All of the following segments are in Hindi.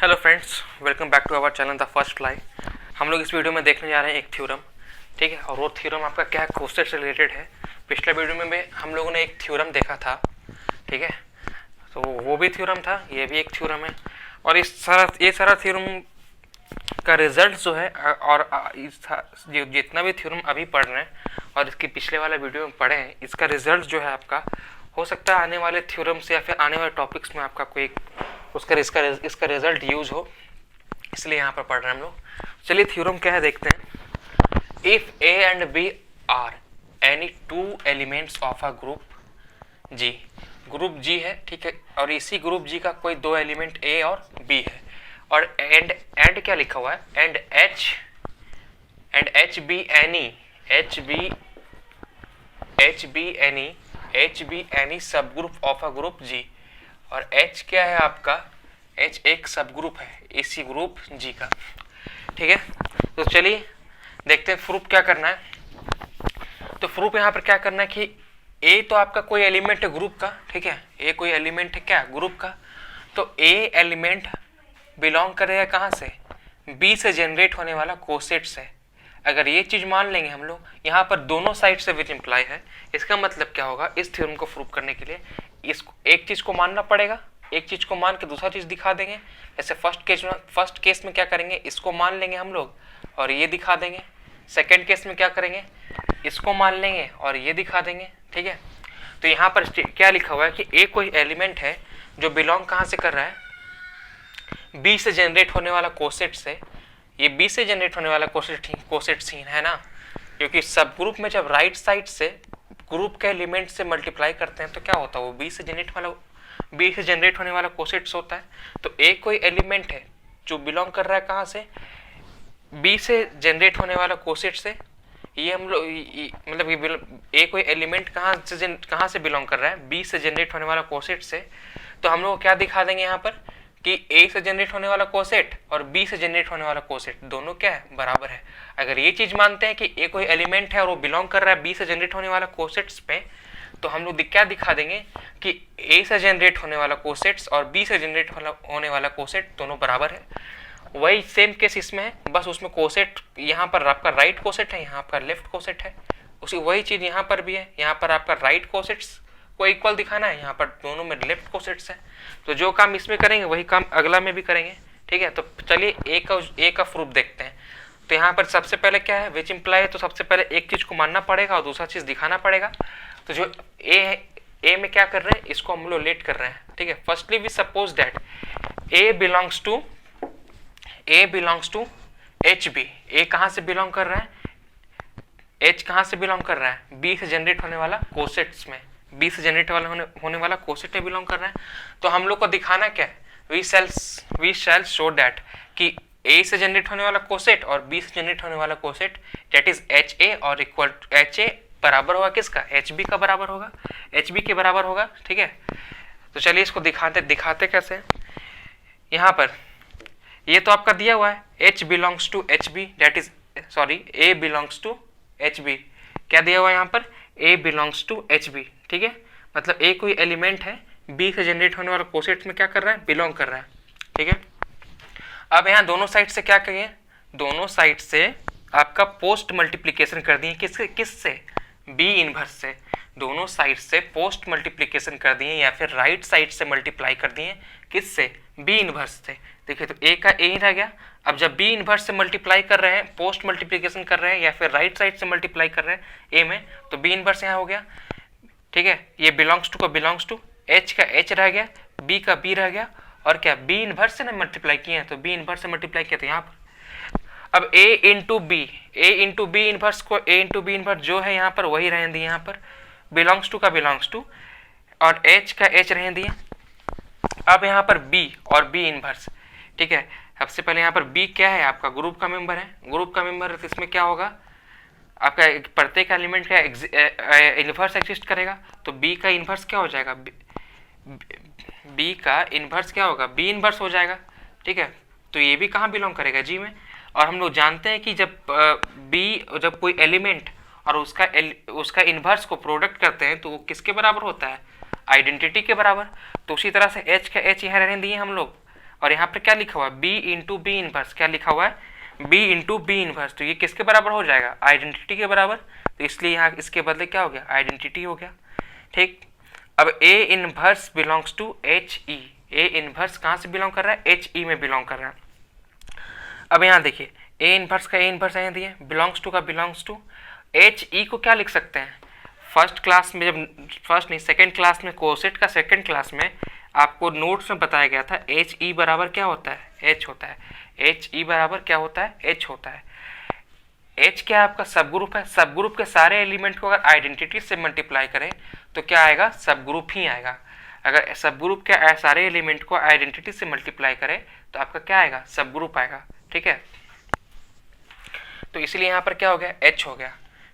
Hello friends, welcome back to our channel the first lie. हम लोग इस वीडियो में देखने जा रहे हैं एक थ्योरम, ठीक है। और वो थ्योरम आपका क्या है, कोसेट से रिलेटेड है। पिछले वीडियो में भी हम लोगों ने एक थ्योरम देखा था, ठीक है। तो वो भी थ्योरम था, ये भी एक थ्योरम है। और ये सारा थ्योरम का रिजल्ट जो है और जितना भी थ्योरम अभी पढ़ रहे हैं और इसके पिछले वाला वीडियो में पढ़े हैं, इसका रिजल्ट जो है आपका हो सकता है आने वाले थ्योरम से या फिर आने वाले टॉपिक्स में आपका कोई इसका रिजल्ट यूज हो, इसलिए यहाँ पर पढ़ रहे हैं हम लोग। चलिए थ्योरम क्या है देखते हैं। If A and B are any two elements of a group G, group G है, ठीक है। और इसी ग्रुप जी का कोई दो एलिमेंट ए और बी है, और एंड क्या लिखा हुआ है, एंड एच बी एनी सब ग्रुप ऑफ अ ग्रुप जी। और H क्या है आपका, H एक सब ग्रुप है इसी ग्रुप G का, ठीक है। तो चलिए देखते हैं प्रूफ क्या करना है। तो प्रूफ यहाँ पर क्या करना है कि A तो आपका कोई एलिमेंट है ग्रुप का, ठीक है। A कोई एलिमेंट है क्या, ग्रुप का। तो A एलिमेंट बिलोंग करेगा कहाँ से, B से जनरेट होने वाला कोसेट से। अगर ये चीज मान लेंगे हम लोग, यहाँ पर दोनों साइड से विच इम्प्लाई है, इसका मतलब क्या होगा, इस थ्योरम को प्रूव करने के लिए इसको एक चीज को मानना पड़ेगा, एक चीज को मान के दूसरा चीज दिखा देंगे। जैसे फर्स्ट केस में क्या करेंगे, इसको मान लेंगे हम लोग और ये दिखा देंगे। सेकेंड केस में क्या करेंगे, इसको मान लेंगे और ये दिखा देंगे, ठीक है। तो यहाँ पर क्या लिखा हुआ है कि ए कोई एलिमेंट है जो बिलोंग कहाँ से कर रहा है, बी से जनरेट होने वाला कोसेट से। ये बी से जनरेट होने वाला कोसेट सीन है ना, क्योंकि सब ग्रुप में जब राइट साइड से ग्रुप के एलिमेंट से मल्टीप्लाई करते हैं तो क्या होता है, वो बी से जनरेट होने वाला कोसेट्स होता है। तो ए कोई एलिमेंट है जो बिलोंग कर रहा है कहाँ से, बी से जनरेट होने वाला कोसेट से। ये हम लोग मतलब ए कोई एलिमेंट कहाँ से बिलोंग कर रहा है, बी से जनरेट होने वाला कोसेट से। तो हम लोग क्या दिखा देंगे यहाँ पर कि ए से जनरेट होने वाला कोसेट और बी से जनरेट होने वाला कोसेट दोनों क्या है, बराबर है। अगर ये चीज मानते हैं कि ए कोई एलिमेंट है और वो बिलोंग कर रहा है बी से जनरेट होने वाला कोसेट्स पे, तो हम लोग क्या दिखा देंगे कि ए से जनरेट होने वाला कोसेट्स और बी से जनरेट होने वाला कोसेट दोनों बराबर है। वही सेम केस इसमें है, बस उसमें कोसेट यहाँ पर आपका राइट कोसेट है, यहाँ आपका लेफ्ट कोसेट है। उसी वही चीज यहाँ पर भी है, यहाँ पर आपका राइट कोसेट्स को इक्वल दिखाना है, यहाँ पर दोनों में लेफ्ट कोसेट्स है। तो जो काम इसमें करेंगे वही काम अगला में भी करेंगे, ठीक है। तो चलिए ए का प्रूफ देखते हैं। तो यहाँ पर सबसे पहले क्या है, विच इम्प्लाई है, तो सबसे पहले एक चीज को मानना पड़ेगा और दूसरा चीज दिखाना पड़ेगा। तो जो ए में क्या कर रहे हैं, इसको हम लोग लेट कर रहे हैं, ठीक है। Firstly we suppose that A belongs to H B. A कहाँ से बिलोंग कर रहा है, एच कहाँ से बिलोंग कर रहा है, बी से जनरेट होने वाला कोसेट्स में, बी से जनरेट होने वाला कोसेट में बिलोंग कर रहा है। तो हम लोग को दिखाना क्या है, वी शैल शो दैट कि ए से जनरेट होने वाला कोसेट और बी से जनरेट होने वाला coset that is H A और इक्वल एच ए बराबर होगा किसका, एच बी का बराबर होगा, एच बी के बराबर होगा, ठीक है। तो चलिए इसको दिखाते कैसे। यहाँ पर ये तो आपका दिया हुआ है H belongs to H B, that is A belongs to H B. क्या दिया हुआ है यहाँ पर, A belongs to H B, ठीक है। मतलब ए कोई एलिमेंट है बी से जनरेट होने वाला कोसेट में क्या कर रहा है, बिलोंग कर रहा है, ठीक है। अब यहाँ दोनों साइड से क्या करिए, दोनों साइड से आपका पोस्ट मल्टीप्लीकेशन कर दिए, किससे, बी इनवर्स से। दोनों साइड से पोस्ट मल्टीप्लीकेशन कर दिए या फिर राइट साइड से मल्टीप्लाई कर दिए, किससे, बी इनवर्स से। देखिए तो ए का ए ही रह गया। अब जब बी इनवर्स से मल्टीप्लाई कर रहे हैं, पोस्ट मल्टीप्लीकेशन कर रहे हैं या फिर राइट साइड से मल्टीप्लाई कर रहे हैं ए में, तो बी इनवर्स यहाँ हो गया, ठीक है। ये बिलोंग्स टू का बिलोंग्स टू, एच का एच रह गया, बी का बी रह गया, और क्या बी इनवर्स से ना मल्टीप्लाई किए हैं, तो बी इनवर्स से मल्टीप्लाई किया, तो यहाँ पर अब ए इंटू बी इनवर्स को, ए इंटू बी इनवर्स जो है यहाँ पर वही रहने दिए, यहाँ पर बिलोंग्स टू का बिलोंग्स टू और एच का एच रहने दिए। अब यहाँ पर बी और बी इनवर्स, ठीक है। सबसे पहले यहाँ पर बी क्या है, आपका ग्रुप का मेंबर है, ग्रुप का मेंबर है, तो इसमें क्या होगा, आपका प्रत्येक एलिमेंट का इन्वर्स एग्जिस्ट करेगा। तो बी का इन्वर्स क्या हो जाएगा, बी का इन्वर्स क्या होगा, बी इन्वर्स हो जाएगा, ठीक है। तो ये भी कहाँ बिलोंग करेगा, जी में। और हम लोग जानते हैं कि जब कोई एलिमेंट और उसका इन्वर्स को प्रोडक्ट करते हैं तो वो किसके बराबर होता है, आइडेंटिटी के बराबर। तो उसी तरह से एच का एच यहाँ रहने दिए हम लोग और यहाँ पर क्या लिखा हुआ है, बी इंटू बी इनवर्स, क्या लिखा हुआ है, बी इंटू बी इनवर्स, तो ये किसके बराबर हो जाएगा, आइडेंटिटी के बराबर, तो इसलिए यहाँ इसके बदले क्या हो गया, आइडेंटिटी हो गया। ठीक, अब A inverse belongs to H E, A inverse कहाँ से बिलोंग कर रहा है, एच ई में बिलोंग कर रहा है। अब यहाँ देखिए ए इनवर्स का ए इनवर्स यहाँ दिए, बिलोंग्स टू का बिलोंग्स टू, एच ई को क्या लिख सकते हैं, फर्स्ट क्लास में, जब फर्स्ट नहीं सेकंड क्लास में, कोसेट का सेकंड क्लास में आपको नोट्स में बताया गया था एच ई बराबर क्या होता है, एच होता है, एच ई बराबर क्या होता है, एच होता है। एच क्या है आपका, सब ग्रुप है, सब ग्रुप के सारे एलिमेंट को अगर आइडेंटिटी से मल्टीप्लाई करें तो क्या आएगा, सब ग्रुप ही आएगा। अगर सब ग्रुप के सारे एलिमेंट को आइडेंटिटी से मल्टीप्लाई करें तो आपका क्या आएगा, सब ग्रुप आएगा। ठीक है, तो इसलिए यहाँ पर क्या हो गया, एच हो गया।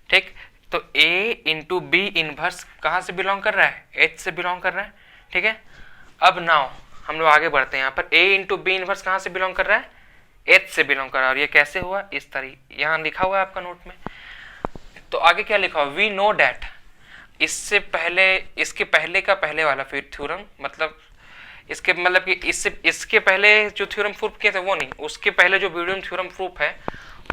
ठीक, तो A इंटू बी इनवर्स कहाँ से बिलोंग कर रहा है, H से बिलोंग कर रहा है। ठीक है, अब नाउ हम लोग आगे बढ़ते हैं। यहाँ पर A इंटू बी इनवर्स कहाँ से बिलोंग कर रहा है, H से बिलोंग कर रहा है, और ये कैसे हुआ, इस तरह यहाँ लिखा हुआ है आपका नोट में। तो आगे क्या लिखा हुआ, वी नो डैट, इससे पहले, इसके पहले का पहले वाला फिर थ्योरम, मतलब इसके मतलब कि इसके पहले जो थ्योरम प्रूफ किए थे वो नहीं, उसके पहले जो वीडियो में थ्योरम प्रूफ है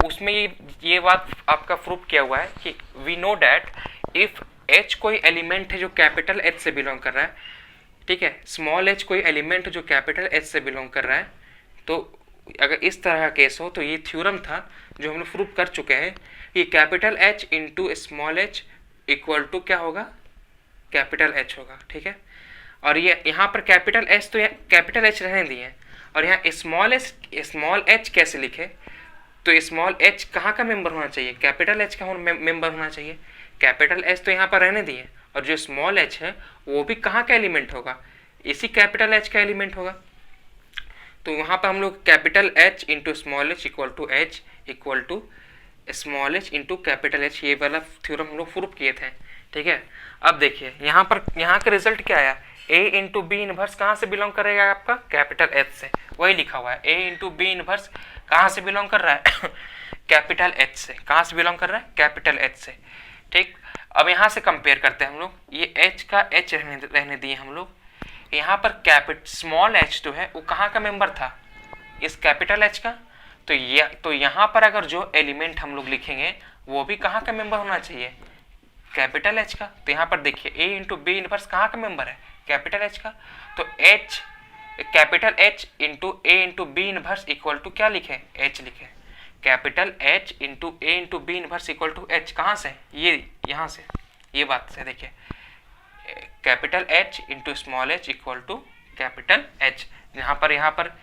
उसमें ये बात आपका प्रूफ किया हुआ है कि we know that if H कोई एलिमेंट है जो कैपिटल एच से बिलोंग कर रहा है, ठीक है, स्मॉल एच कोई एलिमेंट जो कैपिटल एच से बिलोंग कर रहा है, तो अगर इस तरह का केस हो तो ये थ्योरम था जो हम लोग प्रूफ कर चुके हैं कि capital H into small H equal to क्या होगा, कैपिटल एच होगा। ठीक है, और ये यहाँ पर कैपिटल एच, तो कैपिटल एच रहने दिए, और यहाँ स्मॉल एच कैसे लिखे, तो स्मॉल एच कहाँ का मेंबर होना चाहिए, कैपिटल एच का मेंबर होना चाहिए। कैपिटल एच तो यहाँ पर रहने दिए, और जो स्मॉल एच है वो भी कहाँ का एलिमेंट होगा, इसी कैपिटल एच का एलिमेंट होगा। तो वहाँ पर हम लोग capital H into small H equal to H equal to small H into capital H, ये वाला थ्योरम हम लोग प्रूफ किए थे। ठीक है, अब देखिए यहाँ पर, यहाँ का रिजल्ट क्या आया, ए इंटू बी इनवर्स कहाँ से बिलोंग करेगा आपका, कैपिटल एच से, वही लिखा हुआ है, ए इंटू बी इनवर्स कहाँ से बिलोंग कर रहा है कैपिटल एच से, कहाँ से बिलोंग कर रहा है, कैपिटल एच से। ठीक, अब यहाँ से कंपेयर करते हैं हम लोग, ये एच का एच रहने दिए हम लोग, यहाँ पर स्मॉल एच जो है वो कहाँ का मेंबर था, इस कैपिटल एच का, तो यहाँ पर अगर जो एलिमेंट हम लोग लिखेंगे वो भी कहाँ का मेंबर होना चाहिए, कैपिटल एच का। तो यहाँ पर देखिए ए इंटू बी इनवर्स कहाँ का मेंबर है, कैपिटल एच का, तो H, capital H into A into B inverse equal to क्या लिखे, एच लिखे, capital H into A into B inverse equal to H, कहाँ से, ये यहाँ से, ये बात से देखिए, capital H into small H equal to capital H. यहाँ पर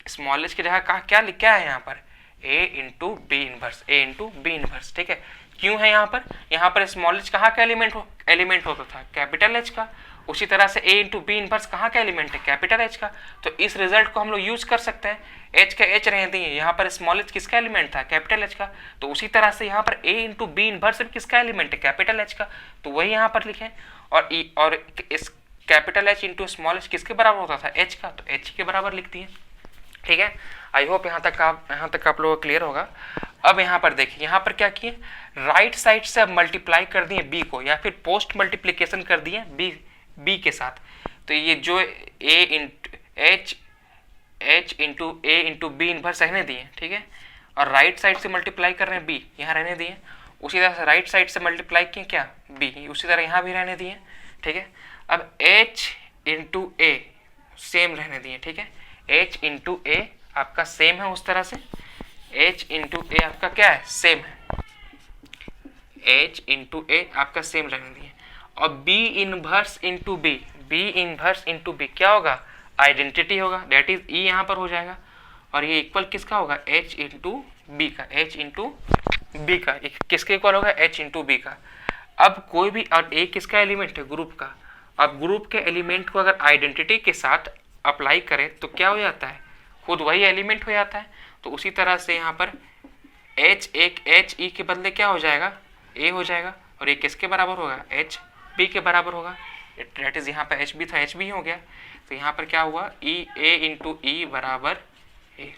स्मॉल एच की जगह क्या है यहाँ पर, ए इंटू बी इनवर्स, ए इंटू बी इनवर्स। ठीक है, क्यों है यहाँ पर स्मॉल एच कहाँ का एलिमेंट होता था, कैपिटल एच का, उसी तरह से ए इंटू बी इनवर्स कहाँ का एलिमेंट है, कैपिटल एच का। तो इस रिजल्ट को हम लोग यूज कर सकते हैं, एच का एच रहने दिए, यहाँ पर स्मॉल एच किसका एलिमेंट था, कैपिटल एच का, तो उसी तरह से यहाँ पर ए इंटू बी इनवर्स किसका एलिमेंट है, कैपिटल एच का, तो वही यहाँ पर लिखें। और इस capital H into small H किसके बराबर होता था, एच का, तो एच के बराबर लिख दिए। ठीक है, आई होप यहाँ तक आप लोगों को क्लियर होगा। अब यहाँ पर देखिए, यहाँ पर क्या किए, राइट साइड से अब मल्टीप्लाई कर दिए बी को, या फिर पोस्ट मल्टीप्लीकेशन कर दिए बी के साथ। तो ये जो ए into H into A into B inverse रहने दिए, ठीक है, और राइट साइड से मल्टीप्लाई कर रहे हैं बी, यहाँ रहने दिए, उसी तरह से राइट साइड से मल्टीप्लाई किए क्या, बी, उसी तरह यहाँ भी रहने दिए। ठीक है, अब एच इंटू ए सेम रहने दिए। ठीक है, एच इंटू ए आपका सेम है, उस तरह से एच इंटू ए आपका क्या है, सेम है, एच इंटू ए आपका सेम रहने दिए। और B inverse into B inverse into B क्या होगा, आइडेंटिटी होगा, दैट इज ई यहाँ पर हो जाएगा, और ये इक्वल किसका होगा, एच इंटू बी का, एच इंटू बी का, किसके इक्वल होगा, एच इंटू बी का। अब कोई भी, और ए किसका एलिमेंट है, ग्रुप का, अब ग्रुप के एलिमेंट को अगर आइडेंटिटी के साथ अप्लाई करें तो क्या हो जाता है, खुद वही एलिमेंट हो जाता है। तो उसी तरह से यहाँ पर एच ई के बदले क्या हो जाएगा, ए हो जाएगा, और ये किसके बराबर होगा, एच बी के बराबर होगा, डेट इज यहाँ पर एच बी था, एच बी हो गया। तो यहाँ पर क्या हुआ, ई ए इंटू ई बराबर ए।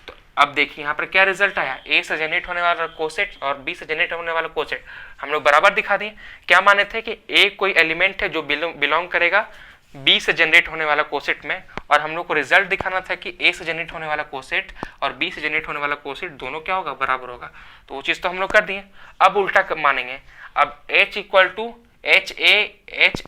तो अब देखिए यहाँ पर क्या रिजल्ट आया, ए से जनरेट होने वाला कोसेट और बी से जनरेट होने वाला कोसेट हम लोग बराबर दिखा दिए। क्या माने थे कि ए कोई एलिमेंट है जो बिलोंग करेगा बी से जनरेट होने वाला कोसेट में, और हम लोग को रिजल्ट दिखाना था कि ए से जनरेट होने वाला कोसेट और बी से जनरेट होने वाला कोसेट दोनों क्या होगा, बराबर होगा। तो वो चीज़ तो हम लोग कर दिए। अब उल्टा मानेंगे, अब H equal to H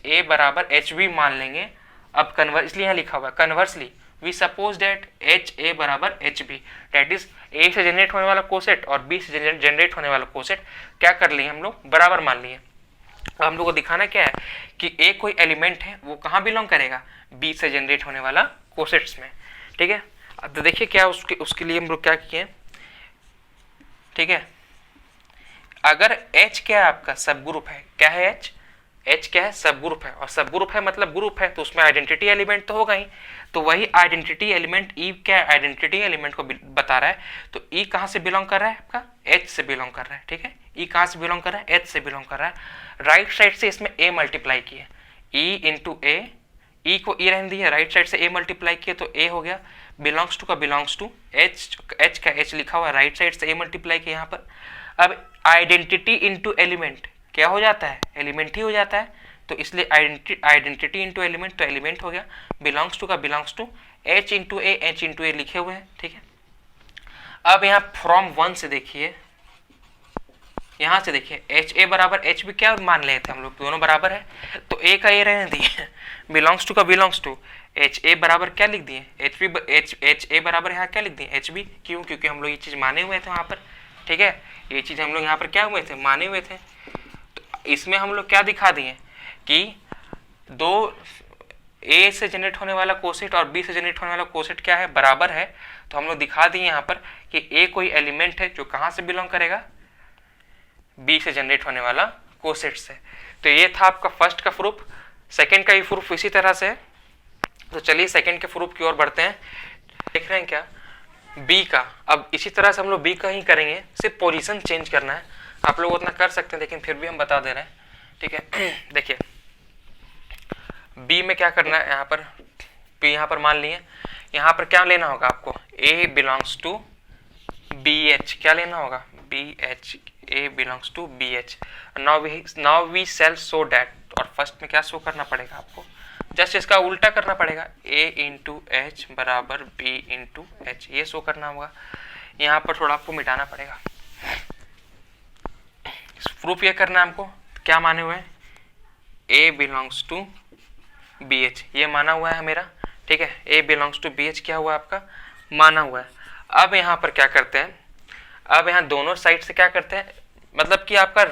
A बराबर एच बी मान लेंगे। अब कन्वर्स, इसलिए यहाँ लिखा हुआ है conversely we suppose that H A बराबर H B, that is A से जनरेट होने वाला कोसेट और बी से जनरेट होने वाला कोसेट क्या कर लिए हम लोग, बराबर मान लिए। हम लोग को दिखाना क्या है कि ए कोई एलिमेंट है वो कहाँ बिलोंग करेगा, बी से जनरेट होने वाला कोसेट्स में। ठीक है, अब तो देखिए क्या उसके लिए हम लोग क्या किए। ठीक है, अगर H क्या है आपका, सब ग्रुप है, क्या है H क्या है, सब ग्रुप है, और सब ग्रुप है मतलब ग्रुप है तो उसमें आइडेंटिटी एलिमेंट तो होगा ही। तो वही आइडेंटिटी एलिमेंट E क्या आइडेंटिटी एलिमेंट को बता रहा है। तो E कहाँ से बिलोंग कर रहा है, आपका H से बिलोंग कर रहा है। ठीक है, E कहाँ से बिलोंग कर रहा है, H से बिलोंग कर रहा है। राइट साइड से इसमें A मल्टीप्लाई किया, E इंटू ए, E को E रहने दिया, राइट साइड से A मल्टीप्लाई किया तो A हो गया, बिलोंग्स टू का बिलोंग्स टू, H का H लिखा हुआ, राइट साइड से A मल्टीप्लाई किया यहाँ पर। अब आइडेंटिटी इंटू एलिमेंट क्या हो जाता है, एलिमेंट ही हो जाता है। तो इसलिए आइडेंटिटी इंटू एलिमेंट तो एलिमेंट हो गया, बिलोंग्स टू का बिलोंग्स टू, H इंटू ए लिखे हुए हैं। ठीक है, अब यहाँ फ्रॉम वन से देखिए, यहाँ से देखिए एच ए बराबर एच बी क्या मान लिए थे हम लोग, दोनों बराबर है तो ए का ए रहने दिए, बिलोंग्स टू का बिलोंग्स टू, एच ए बराबर क्या लिख दिए, एच ए बराबर यहाँ क्या लिख दिए, एच बी। क्यों, क्योंकि हम लोग ये चीज़ माने हुए थे वहाँ पर। ठीक है, ये चीज़ हम लोग यहाँ पर क्या हुए थे, माने हुए थे। तो इसमें हम लोग क्या दिखा दिए कि दो ए से जनरेट होने वाला कोसेट और बी से जनरेट होने वाला कोसेट क्या है, बराबर है। तो हम लोग दिखा दिए यहाँ पर कि ए कोई एलिमेंट है जो कहाँ से बिलोंग करेगा, बी से जनरेट होने वाला कोसेट से। तो ये था आपका फर्स्ट का प्रूफ। सेकंड का भी प्रूफ इसी तरह से है। तो चलिए सेकंड के प्रूफ की ओर बढ़ते हैं। देख रहे हैं क्या, बी का, अब इसी तरह से हम लोग बी का ही करेंगे, सिर्फ पोजीशन चेंज करना है। आप लोग उतना कर सकते हैं लेकिन फिर भी हम बता दे रहे हैं। ठीक है, देखिए बी में क्या करना है, यहाँ पर बी यहाँ पर मान लिए, यहाँ पर क्या लेना होगा आपको, A belongs to B H, क्या लेना होगा, B H, A belongs to B H. Now we shall so that, और फर्स्ट में क्या शो करना पड़ेगा आपको, जस्ट इसका उल्टा करना पड़ेगा, ए इंटू एच बराबर बी इंटू एच, ये शो करना होगा। यहाँ पर थोड़ा आपको मिटाना पड़ेगा, प्रूफ ये करना है हमको, क्या माने हुए हैं, ए बिलोंग्स टू बी एच, ये माना हुआ है मेरा। ठीक है, ए बिलोंग्स टू बी एच क्या हुआ आपका, माना हुआ है। अब यहाँ पर क्या करते हैं, अब यहाँ दोनों साइड से क्या करते हैं, मतलब कि आपका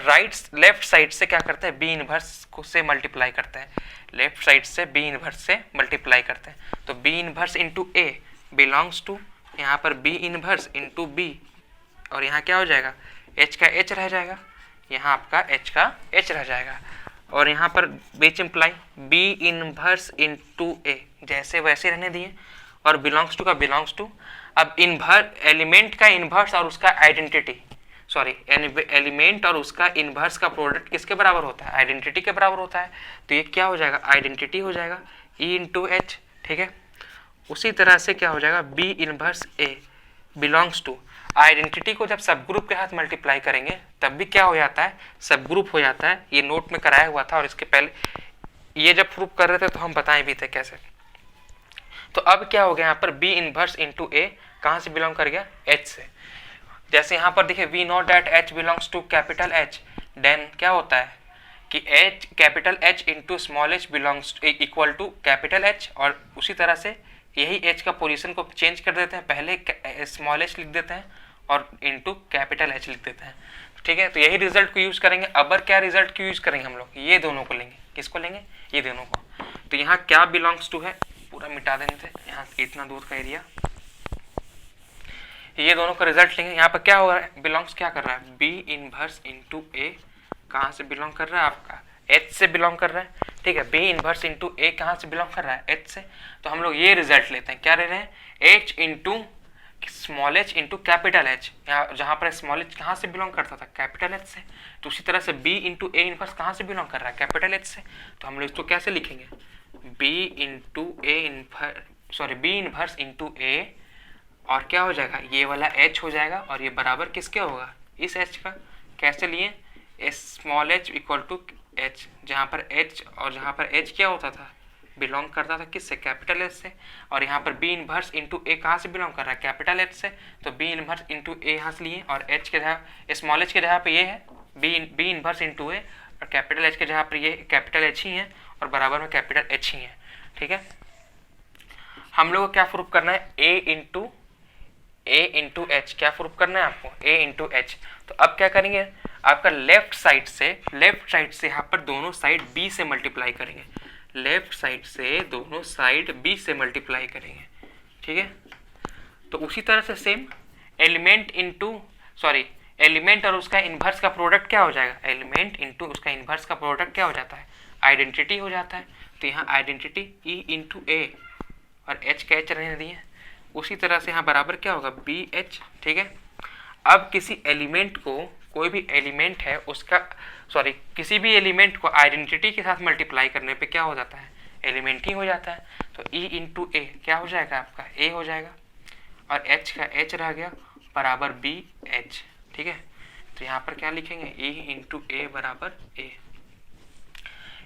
लेफ्ट साइड से क्या करते हैं, बी इनवर्स को से मल्टीप्लाई करते हैं, लेफ्ट साइड से बी इनवर्स से मल्टीप्लाई करते हैं। तो B inverse into A belongs to, यहाँ पर बी इनवर्स इंटू बी, और यहाँ क्या हो जाएगा, एच का एच रह जाएगा, यहाँ आपका एच का एच रह जाएगा, और यहाँ पर बीच इम्प्लाई बी इनवर्स इंटू ए, जैसे वैसे रहने दिए, और बिलोंग्स टू का बिलोंग्स टू। अब एलिमेंट का इनवर्स और उसका आइडेंटिटी, सॉरी एलिमेंट और उसका इनवर्स का प्रोडक्ट किसके बराबर होता है, आइडेंटिटी के बराबर होता है। तो ये क्या हो जाएगा, आइडेंटिटी हो जाएगा, ई इंटू एच। ठीक है, उसी तरह से क्या हो जाएगा, B inverse A belongs to, identity को जब सब ग्रुप के साथ मल्टीप्लाई करेंगे तब भी क्या हो जाता है, सब ग्रुप हो जाता है। ये नोट में कराया हुआ था, और इसके पहले ये जब प्रूफ कर रहे थे तो हम बताए भी थे कैसे। तो अब क्या हो गया, यहाँ पर बी इनवर्स इंटू ए कहाँ से बिलोंग कर गया, एच से। जैसे यहाँ पर देखिए we know that H belongs to capital H, then क्या होता है कि H capital H into small h belongs equal to capital H, और उसी तरह से यही एच का पोजीशन को चेंज कर देते हैं, पहले स्मॉल एच लिख देते हैं और इंटू कैपिटल एच लिख देते हैं। ठीक है, तो यही रिजल्ट को यूज करेंगे। अब क्या रिजल्ट को यूज करेंगे हम लोग, ये दोनों को लेंगे, किसको लेंगे, ये दोनों को। तो यहाँ क्या बिलोंग्स टू है, पूरा मिटा देने थे, यहाँ इतना दूर का एरिया, ये दोनों का रिजल्ट लेंगे। यहाँ पर क्या हो रहा है, बिलोंग्स क्या कर रहा है, बी इनवर्स इंटू ए कहाँ से बिलोंग कर रहा है, आपका एच से बिलोंग कर रहा है। ठीक है, बी इनवर्स इंटू ए कहाँ से बिलोंग कर रहा है, एच से। तो हम लोग ये रिजल्ट लेते हैं, क्या ले रहे हैं, H into small H into capital H, यहाँ जहाँ पर स्मॉल एच कहाँ से बिलोंग करता था, कैपिटल एच से। तो उसी तरह से बी इंटू ए इनवर्स कहाँ से बिलोंग कर रहा है, कैपिटल एच से। तो हम लोग इसको कैसे लिखेंगे, B into A inverse, sorry B inverse into A, और क्या हो जाएगा, ये वाला h हो जाएगा, और ये बराबर किसके होगा, इस h का। कैसे लिए, small h equal to h, जहाँ पर h और जहाँ पर h क्या होता था, बिलोंग करता था किससे, कैपिटल एच से। और यहाँ पर बी इनवर्स इंटू ए कहाँ से बिलोंग कर रहा है, कैपिटल एच से। तो बी इनवर्स इंटू ए यहाँ से लिए और एच के जगह स्मॉल एच के जगह पे ये है बी इनवर्स इंटू ए, और कैपिटल एच के जगह पर ये कैपिटल एच ही है और बराबर में कैपिटल एच ही है। ठीक है, हम लोग को क्या प्रूफ करना है, ए इंटू एच, क्या प्रूफ करना है आपको, ए इंटू एच। तो अब क्या करेंगे, आपका लेफ्ट साइड से यहाँ पर दोनों साइड बी से मल्टीप्लाई करेंगे, लेफ्ट साइड से दोनों साइड बी से मल्टीप्लाई करेंगे। ठीक है, तो उसी तरह से सेम एलिमेंट और उसका इन्वर्स का प्रोडक्ट क्या हो जाएगा, एलिमेंट इंटू उसका इन्वर्स का प्रोडक्ट क्या हो जाता है, आइडेंटिटी हो जाता है। तो यहाँ आइडेंटिटी ई इंटू ए और एच का एच रहने दिए, उसी तरह से यहाँ बराबर क्या होगा, बी एच। ठीक है, अब किसी एलिमेंट को, कोई भी एलिमेंट है उसका किसी भी एलिमेंट को आइडेंटिटी के साथ मल्टीप्लाई करने पे क्या हो जाता है, एलिमेंट ही हो जाता है। तो ई इंटू ए क्या हो जाएगा आपका, ए हो जाएगा, और एच का एच रह गया बराबर बी एच। ठीक है, तो यहाँ पर क्या लिखेंगे, ई इंटू ए बराबर ए,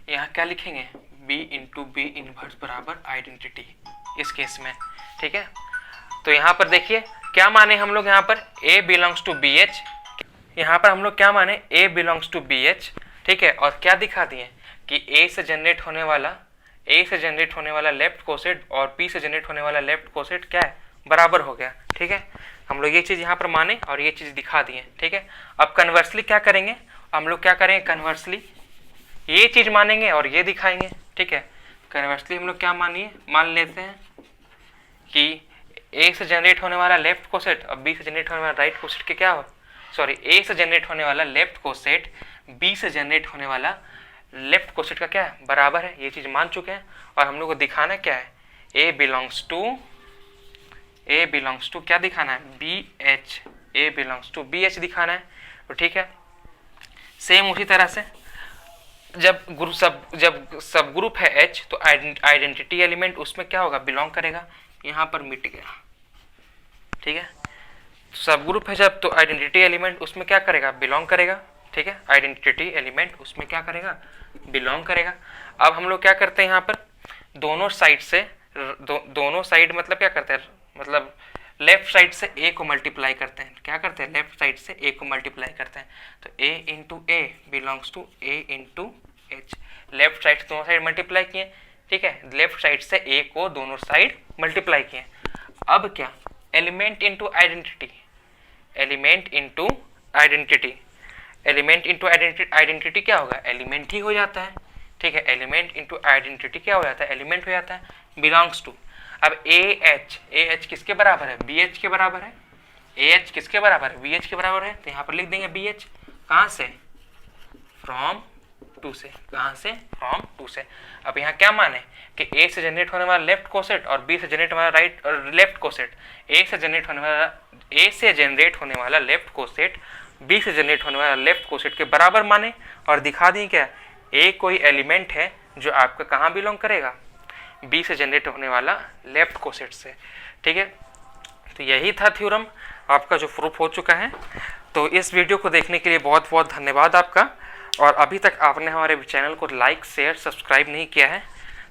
यहाँ क्या लिखेंगे, बी इंटू बी इनवर्स बराबर आइडेंटिटी इस केस में। ठीक है, तो यहाँ पर देखिए क्या माने हम लोग, यहाँ पर A belongs to B H, यहाँ पर हम लोग क्या माने, ए बिलोंग्स टू बी एच। ठीक है, और क्या दिखा दिए कि ए से जनरेट होने वाला लेफ्ट कोसेट और बी से जनरेट होने वाला लेफ्ट कोसेट क्या है, बराबर हो गया। ठीक है, हम लोग ये चीज़ यहाँ पर माने और ये चीज़ दिखा दिए। ठीक है, अब कन्वर्सली क्या करेंगे, हम लोग क्या करेंगे, कन्वर्सली ये चीज़ मानेंगे और ये दिखाएंगे। ठीक है, कन्वर्सली हम लोग क्या मान लेते हैं कि ए से जनरेट होने वाला लेफ्ट कोसेट और बी से जनरेट होने वाला राइट कोसेट के क्या हो, ए से जनरेट होने वाला लेफ्ट कोसेट बी से जनरेट होने वाला लेफ्ट कोसेट का क्या है, बराबर है। ये चीज़ मान चुके हैं और हम लोग को दिखाना क्या है, ए बिलोंग्स टू क्या दिखाना है, B H, A belongs to B H दिखाना है। तो ठीक है, सेम उसी तरह से जब सब ग्रुप है एच तो आइडेंटिटी एलिमेंट उसमें क्या होगा, बिलोंग करेगा, यहाँ पर मिट गया। ठीक है, सब ग्रुप है जब तो आइडेंटिटी एलिमेंट उसमें क्या करेगा, बिलोंग करेगा। ठीक है, आइडेंटिटी एलिमेंट उसमें क्या करेगा, बिलोंग करेगा। अब हम लोग क्या करते हैं, यहाँ पर दोनों साइड से दोनों साइड मतलब क्या करते हैं, मतलब लेफ्ट साइड से ए को मल्टीप्लाई करते हैं। क्या करते हैं, लेफ्ट साइड से ए को मल्टीप्लाई करते हैं। तो A into A belongs to A into H, left side से दोनों साइड मल्टीप्लाई किए। ठीक है, लेफ्ट साइड से ए को दोनों साइड मल्टीप्लाई किए। अब क्या, एलिमेंट इंटू आइडेंटिटी, आइडेंटिटी क्या होगा, एलिमेंट ही हो जाता है। ठीक है, एलिमेंट इंटू आइडेंटिटी क्या हो जाता है, एलिमेंट हो जाता है, बिलोंग्स टू। अब ए एच किसके बराबर है, बी एच के बराबर है। ए एच किसके बराबर है, बी एच के बराबर है। तो यहाँ पर लिख देंगे बी एच, कहाँ से, फ्रॉम टू से, कहाँ से, फ्रॉम टू से। अब यहाँ क्या माने कि ए से जनरेट होने वाला लेफ्ट कोसेट और बी से जनरेट होने वाला राइट और लेफ्ट कोसेट, ए से जनरेट होने वाला लेफ्ट कोसेट बी से जनरेट होने वाला लेफ्ट कोसेट के बराबर माने और दिखा दी क्या, ए कोई एलिमेंट है जो आपका कहाँ बिलोंग करेगा, बी से जनरेट होने वाला लेफ्ट कोसेट से। ठीक है, तो यही था थ्योरम आपका जो प्रूफ हो चुका है। तो इस वीडियो को देखने के लिए बहुत बहुत धन्यवाद आपका। और अभी तक आपने हमारे चैनल को लाइक शेयर सब्सक्राइब नहीं किया है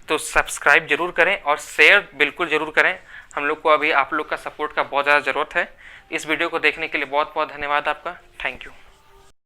तो सब्सक्राइब जरूर करें और शेयर बिल्कुल ज़रूर करें। हम लोग को अभी आप लोग का सपोर्ट का बहुत ज़्यादा ज़रूरत है। इस वीडियो को देखने के लिए बहुत बहुत धन्यवाद आपका। Thank you.